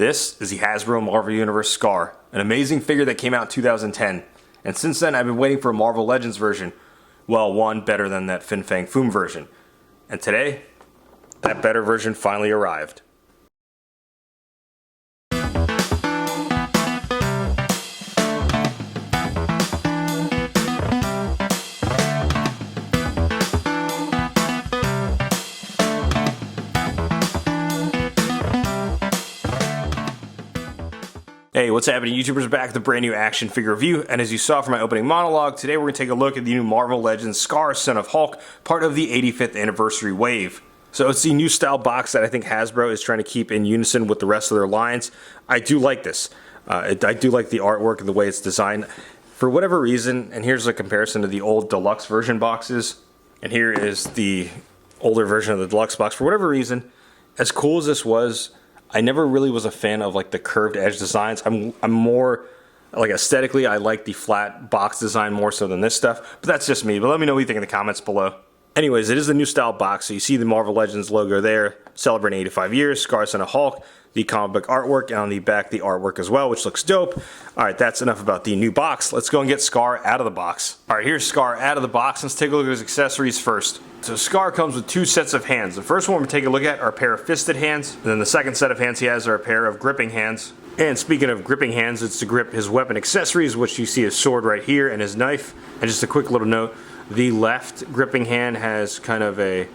This is the Hasbro Marvel Universe Skaar, an amazing figure that came out in 2010. And since then, I've been waiting for a Marvel Legends version. Well, one better than that Fin Fang Foom version. And today, that better version finally arrived. Hey, what's happening? YouTubers are back with a brand new action figure review, and as you saw from my opening monologue, today we're going to take a look at the new Marvel Legends Skaar Son of Hulk, part of the 85th anniversary wave. So it's the new style box that I think Hasbro is trying to keep in unison with the rest of their lines. I do like this. I do like the artwork and the way it's designed. For whatever reason, and here's a comparison to the old deluxe version boxes, and here is the older version of the deluxe box. For whatever reason, as cool as this was, I never really was a fan of like the curved edge designs. I'm more like aesthetically, I like the flat box design more so than this stuff, but that's just me. But let me know what you think in the comments below. Anyways, it is the new style box, so you see the Marvel Legends logo there, celebrating 85 years, Skaar Son of Hulk, the comic book artwork, and on the back the artwork as well, which looks dope. Alright, that's enough about the new box. Let's go and get Skaar out of the box. Alright, here's Skaar out of the box. Let's take a look at his accessories first. So Skaar comes with two sets of hands. The first one we're going to take a look at are a pair of fisted hands, and then the second set of hands he has are a pair of gripping hands. And speaking of gripping hands, it's to grip his weapon accessories, which you see his sword right here and his knife. And just a quick little note, the left gripping hand has kind of a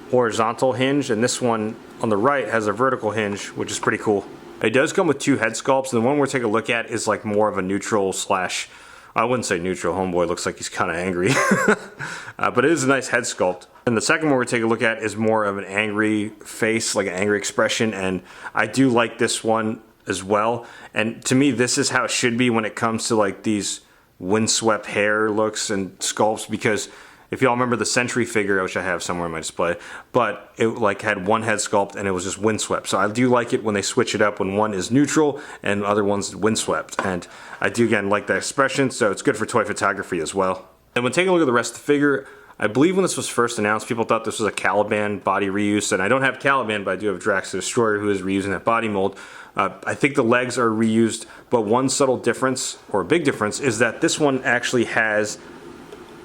horizontal hinge, and this one on the right has a vertical hinge, which is pretty cool. It does come with two head sculpts, and the one we're taking a look at is like more of a neutral slash, I wouldn't say neutral, homeboy looks like he's kind of angry. But it is a nice head sculpt. And the second one we're taking a look at is more of an angry face, like an angry expression, and I do like this one as well. And to me, this is how it should be when it comes to like these windswept hair looks and sculpts, because if y'all remember the Sentry figure, which I have somewhere in my display, but it like had one head sculpt and it was just windswept. So I do like it when they switch it up, when one is neutral and the other one's windswept. And I do again like that expression, so it's good for toy photography as well. And when taking a look at the rest of the figure, I believe when this was first announced, people thought this was a Caliban body reuse, and I don't have Caliban, but I do have Drax the Destroyer, who is reusing that body mold. I think the legs are reused, but one subtle difference, or a big difference, is that this one actually has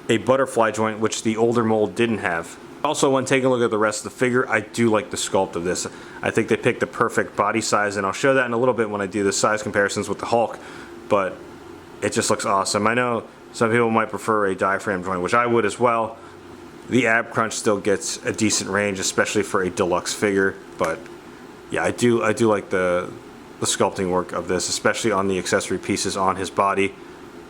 a butterfly joint, which the older mold didn't have. Also, when taking a look at the rest of the figure, I do like the sculpt of this. I think they picked the perfect body size, and I'll show that in a little bit when I do the size comparisons with the Hulk, but it just looks awesome. I know some people might prefer a diaphragm joint, which I would as well. The ab crunch still gets a decent range, especially for a deluxe figure, but yeah, I do like the sculpting work of this, especially on the accessory pieces on his body.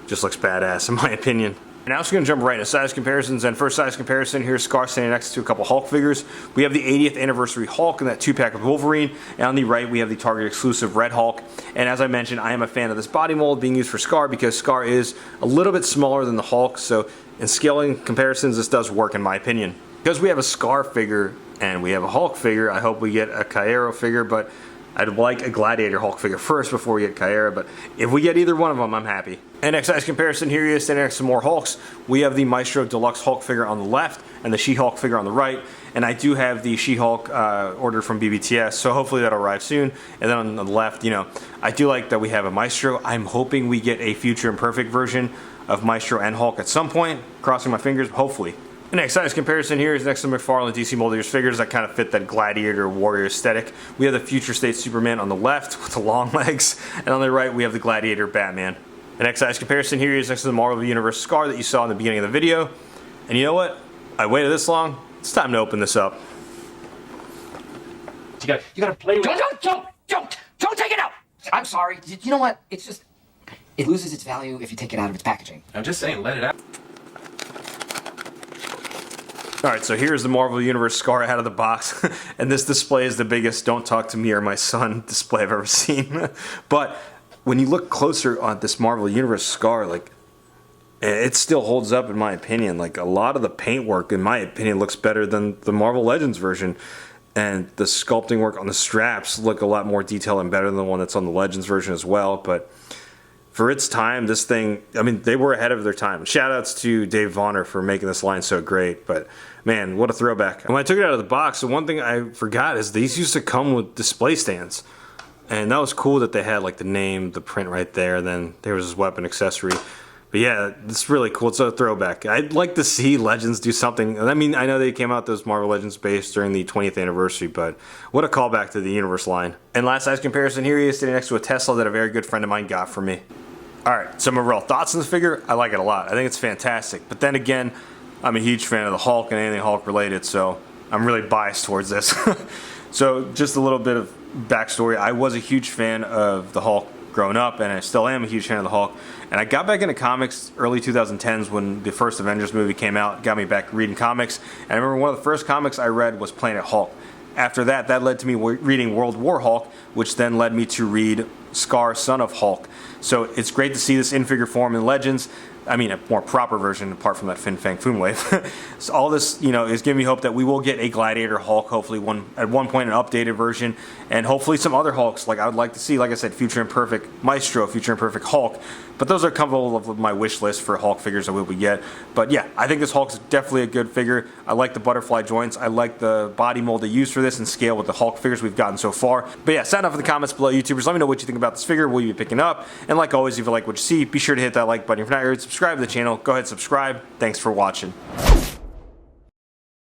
Just looks badass in my opinion. Now we're going to jump right into size comparisons, and first size comparison, here's Skaar standing next to a couple Hulk figures. We have the 80th anniversary Hulk in that 2-pack with Wolverine, and on the right we have the Target exclusive Red Hulk. And as I mentioned, I am a fan of this body mold being used for Skaar because Skaar is a little bit smaller than the Hulk, so in scaling comparisons this does work in my opinion. Because we have a Skaar figure and we have a Hulk figure, I hope we get a Cairo figure, but I'd like a Gladiator Hulk figure first before we get Cairo, but if we get either one of them, I'm happy. And next size comparison, here he is standing next to more Hulks. We have the Maestro Deluxe Hulk figure on the left and the She-Hulk figure on the right, and I do have the She-Hulk ordered from BBTS, so hopefully that'll arrive soon. And then on the left, you know, I do like that we have a Maestro. I'm hoping we get a future imperfect version of Maestro and Hulk at some point, crossing my fingers, hopefully. The next size comparison here is next to McFarlane DC Molders figures that kind of fit that gladiator warrior aesthetic. We have the Future State Superman on the left with the long legs, and on the right we have the Gladiator Batman. The next size comparison here is next to the Marvel Universe Skaar that you saw in the beginning of the video. And you know what? I waited this long. It's time to open this up. You gotta play with it. Don't take it out! I'm sorry. You know what? It's just, it loses its value if you take it out of its packaging. I'm just saying, let it out. Alright, so here's the Marvel Universe Skaar out of the box, and this display is the biggest "Don't Talk to Me or My Son" display I've ever seen. But when you look closer on this Marvel Universe Skaar, like, it still holds up in my opinion. Like, a lot of the paintwork, in my opinion, looks better than the Marvel Legends version, and the sculpting work on the straps look a lot more detailed and better than the one that's on the Legends version as well. But for its time, this thing, I mean, they were ahead of their time. Shoutouts to Dave Vonner for making this line so great, but man, what a throwback. And when I took it out of the box, the one thing I forgot is these used to come with display stands. And that was cool that they had like the name, the print right there, and then there was his weapon accessory. But yeah, it's really cool. It's a throwback. I'd like to see Legends do something. I mean, I know they came out those Marvel Legends base during the 20th anniversary, but what a callback to the Universe line. And last size comparison, here he is sitting next to a Tesla that a very good friend of mine got for me. Alright, so my real thoughts on this figure, I like it a lot. I think it's fantastic. But then again, I'm a huge fan of the Hulk and anything Hulk related, so I'm really biased towards this. So just a little bit of backstory. I was a huge fan of the Hulk growing up, and I still am a huge fan of the Hulk. And I got back into comics early 2010s when the first Avengers movie came out, got me back reading comics. And I remember one of the first comics I read was Planet Hulk. After that, that led to me reading World War Hulk, which then led me to read Skaar, Son of Hulk. So it's great to see this in figure form in Legends. I mean, a more proper version apart from that Fin Fang Foom wave. So all this, is giving me hope that we will get a Gladiator Hulk, hopefully at one point an updated version, and hopefully some other Hulks. Like I would like to see, like I said, Future Imperfect Maestro, Future Imperfect Hulk. But those are comfortable with my wish list for Hulk figures that we will get. But yeah, I think this Hulk is definitely a good figure. I like the butterfly joints. I like the body mold they use for this and scale with the Hulk figures we've gotten so far. But yeah, sound off in the comments below, YouTubers. Let me know what you think about this figure. Will you be picking up? And like always, if you like what you see, be sure to hit that like button. If you're not already subscribed to the channel, go ahead and subscribe. Thanks for watching.